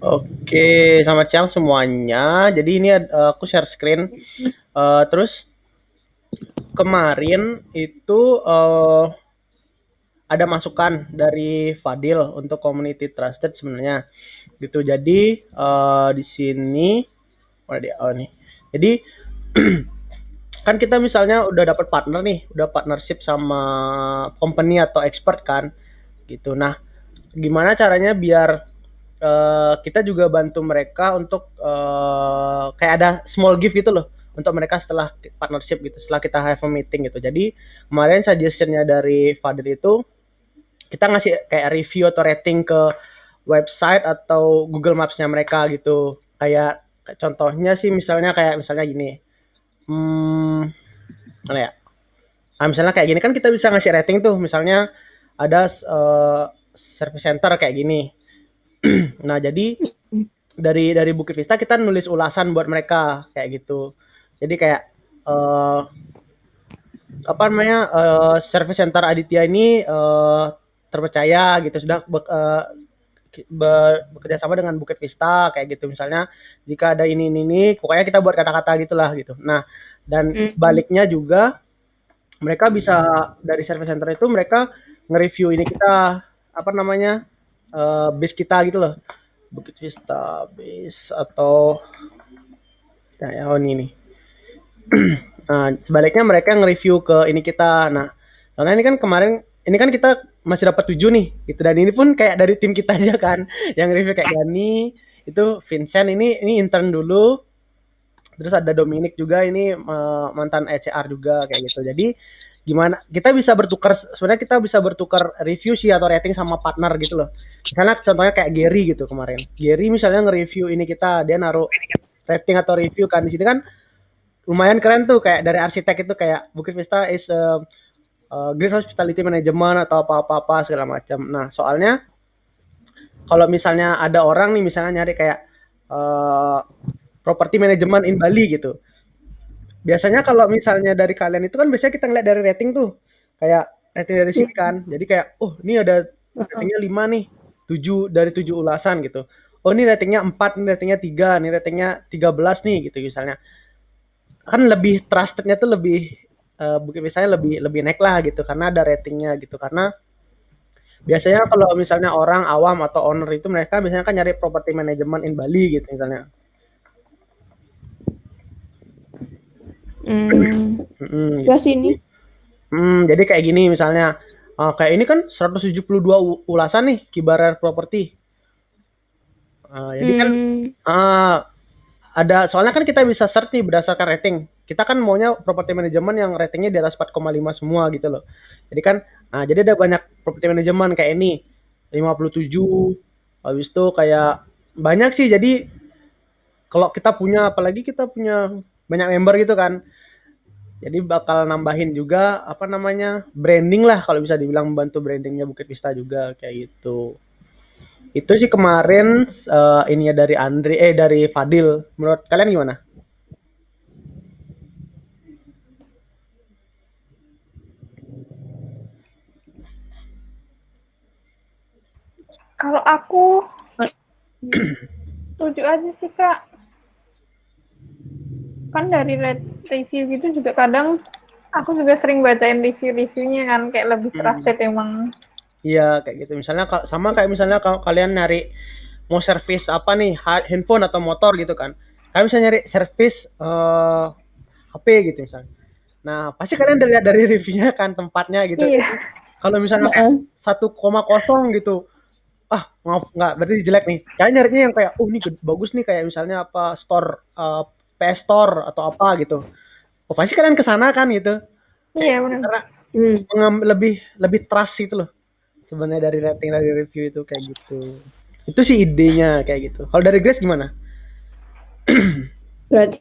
Oke, selamat siang semuanya. Jadi ini aku share screen. Terus kemarin itu ada masukan dari Fadil untuk community trusted sebenarnya gitu. Jadi di sini mana dia? Oh nih. Jadi kan kita misalnya udah dapat partner nih, udah partnership sama company atau expert kan gitu. Nah, gimana caranya biar kita juga bantu mereka untuk kayak ada small gift gitu loh untuk mereka setelah partnership gitu, setelah kita have a meeting gitu. Jadi kemarin suggestionnya dari Fadil itu kita ngasih kayak review atau rating ke website atau Google Maps-nya mereka gitu. Kayak contohnya sih misalnya gini. Hmm, mana ya? Nah, misalnya kayak gini kan kita bisa ngasih rating tuh. Misalnya ada service center kayak gini. Nah, jadi dari Bukit Vista kita nulis ulasan buat mereka kayak gitu. Jadi kayak eh, apa namanya service center Aditya ini terpercaya gitu sudah bekerja sama dengan Bukit Vista kayak gitu misalnya jika ada ini pokoknya kita buat kata-kata gitulah gitu. Nah dan Hmm. baliknya juga mereka bisa dari service center itu mereka nge-review ini kita apa namanya base kita gitu loh Bukit Vista base atau ya oh ini nih. Nah, sebaliknya mereka nge-review ke ini kita. Nah, soalnya ini kan kemarin ini kan kita masih dapat 7 nih gitu dan ini pun kayak dari tim kita aja kan yang review kayak Dani, itu Vincent ini intern dulu, terus ada Dominic juga ini mantan ECR juga kayak gitu. Jadi gimana kita bisa bertukar sebenarnya kita bisa bertukar review sih atau rating sama partner gitu loh. Misalnya contohnya kayak Gary gitu kemarin. Gary misalnya nge-review ini kita, dia naruh rating atau review kan di sini kan lumayan keren tuh kayak dari arsitek itu kayak Bukit Vista is great hospitality management atau apa-apa segala macam. Nah, soalnya kalau misalnya ada orang nih misalnya nyari kayak uh, property management in Bali gitu. Biasanya kalau misalnya dari kalian itu kan biasanya kita ngeliat dari rating tuh. Kayak rating dari sini kan. Jadi kayak oh, ini ada ratingnya 5 nih. 7 dari 7 ulasan gitu. Oh, ini ratingnya 4, ini ratingnya 3, ini ratingnya 13 nih gitu misalnya. Kan lebih trustednya tuh lebih mungkin misalnya lebih lebih naik lah gitu karena ada ratingnya gitu karena biasanya kalau misalnya orang awam atau owner itu mereka biasanya kan nyari property management in Bali gitu misalnya. Hmm. Gitu. Jelas ini. Jadi kayak gini misalnya kayak ini kan 172 ulasan nih Kibarar Property. Jadi kan Hmm. uh, ada soalnya kan kita bisa search nih berdasarkan rating. Kita kan maunya property management yang ratingnya di atas 4,5 semua gitu loh. Jadi kan, nah jadi ada banyak property management kayak ini 57. Habis itu kayak banyak sih. Jadi kalau kita punya, apalagi kita punya banyak member gitu kan. Jadi bakal nambahin juga apa namanya branding lah kalau bisa dibilang membantu brandingnya Bukit Vista juga kayak gitu. Itu sih kemarin ini ya dari dari Fadil. Menurut kalian gimana? Kalau aku setuju aja sih Kak. Kan dari review gitu juga kadang aku juga sering bacain review-reviewnya kan kayak lebih Hmm. trusted emang. Iya kayak gitu. Misalnya sama kayak misalnya kalau kalian nyari mau servis apa nih handphone atau motor gitu kan. Kalian bisa nyari servis HP gitu misalnya. Nah pasti kalian udah lihat dari reviewnya kan tempatnya gitu. Iya. Jadi kalau misalnya kayak Heeh. 1,0 gitu, ah maaf nggak berarti jelek nih. Kalian nyarinya yang kayak, oh ini bagus nih kayak misalnya apa store PS Store atau apa gitu. Oh pasti kalian ke sana kan gitu. Kayak Iya gitu. benar. Karena Hmm. lebih lebih trust itu loh sebenarnya dari rating dari review itu kayak gitu. Itu sih idenya kayak gitu. Kalau dari Grace gimana? Berarti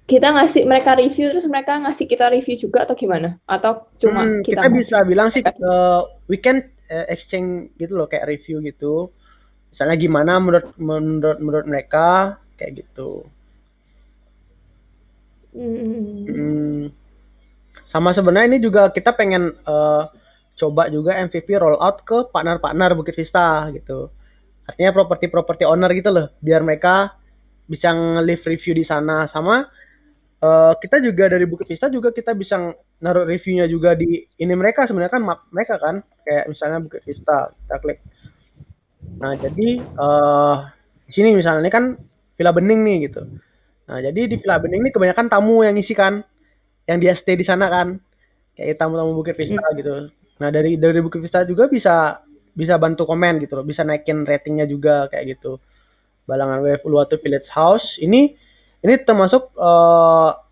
kita ngasih mereka review terus mereka ngasih kita review juga atau gimana? Atau cuma kita Kita ngasih bisa bilang sih mereka? we can exchange gitu loh kayak review gitu. Misalnya gimana menurut mereka kayak gitu. Hmm. Hmm, sama sebenarnya ini juga kita pengen coba juga MVP roll out ke partner-partner Bukit Vista gitu. artinya properti owner gitu loh, biar mereka bisa nge-leave review di sana. Sama kita juga dari Bukit Vista juga kita bisa naruh reviewnya juga di ini mereka, sebenarnya kan map mereka kan, kayak misalnya Bukit Vista kita klik. Nah jadi di sini misalnya ini kan Villa Bening nih gitu. Nah jadi di Villa Bening ini kebanyakan tamu yang ngisi kan, yang dia stay di sana kan, kayak tamu-tamu Bukit Vista gitu. Nah dari Bukit Vista juga bisa bisa bantu komen gitu loh, bisa naikin ratingnya juga kayak gitu. Balangan Wave Uluwatu Village House ini termasuk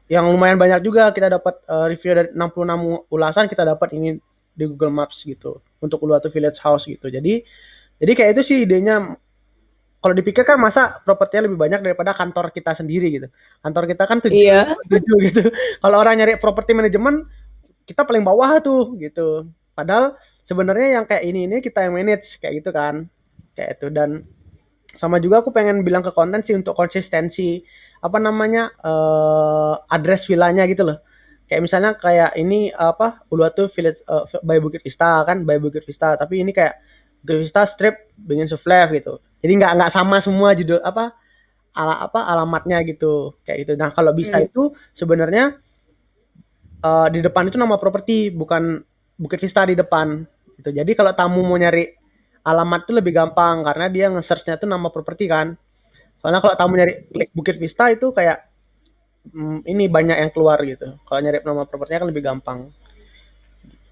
yang lumayan banyak juga kita dapat review dari 66 ulasan kita dapat ini di Google Maps gitu untuk Uluwatu Village House gitu. Jadi kayak itu sih idenya. Kalau dipikir kan masa propertinya lebih banyak daripada kantor kita sendiri gitu. Kantor kita kan Iya. 7 gitu. Kalau orang nyari properti manajemen kita paling bawah tuh gitu. Padahal sebenarnya yang kayak ini kita yang manage kayak gitu kan. Kayak itu. Dan sama juga aku pengen bilang ke konten sih untuk konsistensi apa namanya address villanya gitu loh. Kayak misalnya kayak ini apa Uluwatu Village by Bukit Vista kan, by Bukit Vista, tapi ini kayak Bukit Vista Strip Beginnings of Life gitu. Jadi nggak sama semua judul apa alamatnya gitu kayak gitu. Nah kalau bisa itu sebenarnya di depan itu nama properti bukan Bukit Vista di depan gitu. Jadi kalau tamu mau nyari alamat itu lebih gampang karena dia nge-search-nya tuh nama properti kan. Soalnya kalau tamu nyari klik Bukit Vista itu kayak ini banyak yang keluar gitu. Kalau nyari nama propertinya kan lebih gampang.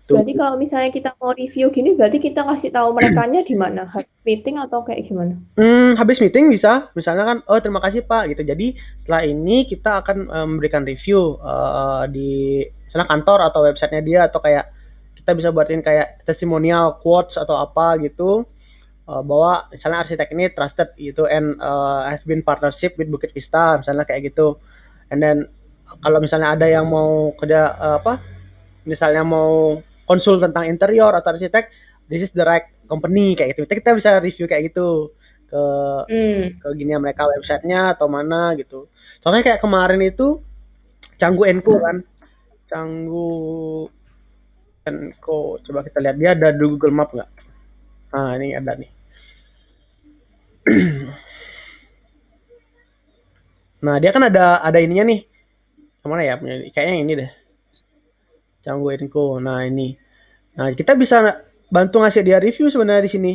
Tuh. Berarti kalau misalnya kita mau review gini, berarti kita kasih tahu merekanya di mana? Habis meeting atau kayak gimana? Habis meeting bisa, misalnya kan, oh terima kasih Pak gitu. Jadi setelah ini kita akan memberikan review di misalnya kantor atau websitenya dia atau kayak kita bisa buatin kayak testimonial quotes atau apa gitu bahwa misalnya arsitek ini trusted gitu and have been partnership with Bukit Vista misalnya kayak gitu. And then kalau misalnya ada yang mau kerja misalnya mau konsul tentang interior atau arsitek, this is the right company kayak gitu. Kita bisa review kayak gitu ke gini mereka websitenya atau mana gitu. Soalnya kayak kemarin itu Canggu Enco kan, Canggu Enco, coba kita lihat dia ada di Google Map nggak? Nah ini ada nih. Nah dia kan ada ininya nih, kemana ya punya? Kayaknya ini deh, Canggu Enco. Nah ini, nah kita bisa bantu ngasih dia review sebenarnya di sini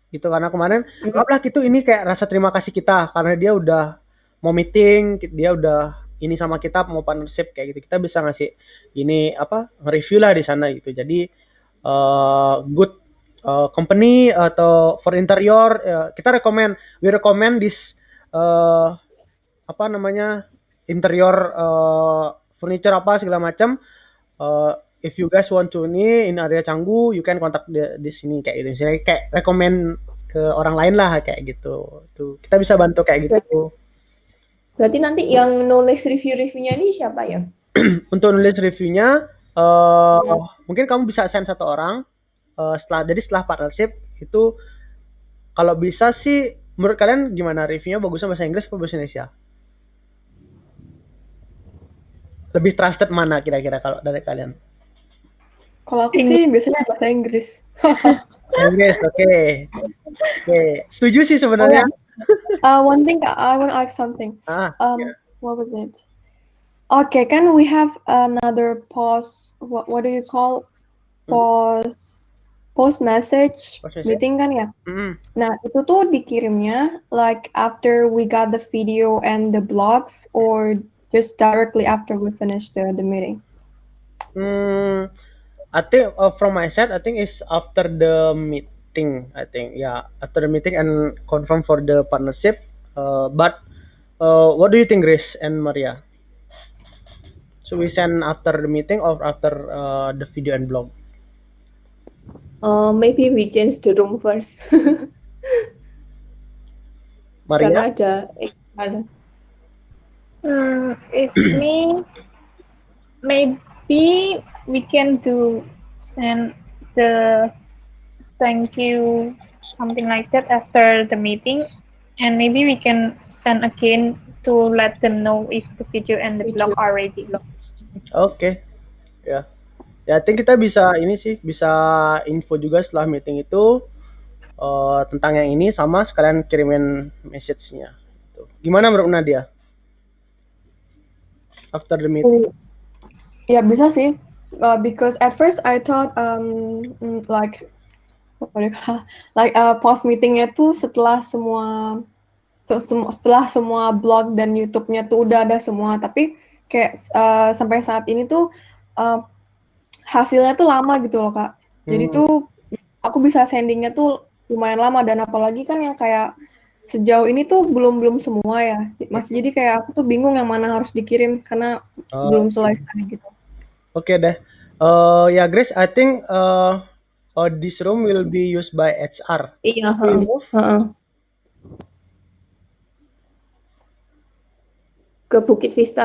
gitu karena kemarin anggaplah gitu ini kayak rasa terima kasih kita karena dia udah mau meeting, dia udah ini sama kita mau partnership kayak gitu, kita bisa ngasih ini apa nge-review lah di sana gitu. Jadi good company atau for interior kita we recommend this apa namanya interior furniture apa segala macam. If you guys want to ini in area Canggu, you can contact di sini kayak gitu. Misalnya kayak rekomend ke orang lain lah kayak gitu. Tuh kita bisa bantu kayak gitu. Berarti nanti yang nulis review-reviewnya ini siapa ya? Untuk nulis reviewnya, mungkin kamu bisa assign satu orang. Setelah partnership itu, kalau bisa sih, menurut kalian gimana reviewnya bagusnya bahasa Inggris atau bahasa Indonesia? Lebih trusted mana kira-kira kalau dari kalian? Kalau aku sih biasanya bahasa Inggris. Bahasa Inggris, oke. Setuju sih sebenarnya. One thing I want to ask something. What was it? Okay, can we have another pause? What do you call post message meeting kan ya? Nah itu tuh dikirimnya like after we got the video and the blogs or just directly after we finish the meeting? I think from my side, I think it's after the meeting. I think after the meeting and confirm for the partnership. But what do you think, Grace and Maria? So we send after the meeting or after the video and blog? Maybe we change the room first. Maria? Karena ada. If me, maybe we can send the thank you something like that after the meeting, and maybe we can send again to let them know if the video and the blog are ready. Oke, ya, I think kita bisa ini sih bisa info juga setelah meeting itu tentang yang ini sama sekalian kirimin message-nya. Gitu. Gimana menurut Nadia? After the meeting? Ya bisa sih, because at first I thought like post meetingnya tuh setelah semua blog dan YouTube-nya tuh udah ada semua, tapi kayak sampai saat ini tuh hasilnya tuh lama gitu loh Kak. Jadi tuh aku bisa sendingnya tuh lumayan lama, dan apalagi kan yang kayak sejauh ini tuh belum semua ya, masih jadi kayak aku tuh bingung yang mana harus dikirim karena belum selesai gitu. Oke deh. Ya Grace, I think this room will be used by HR. Iya, We move ke Bukit Vista.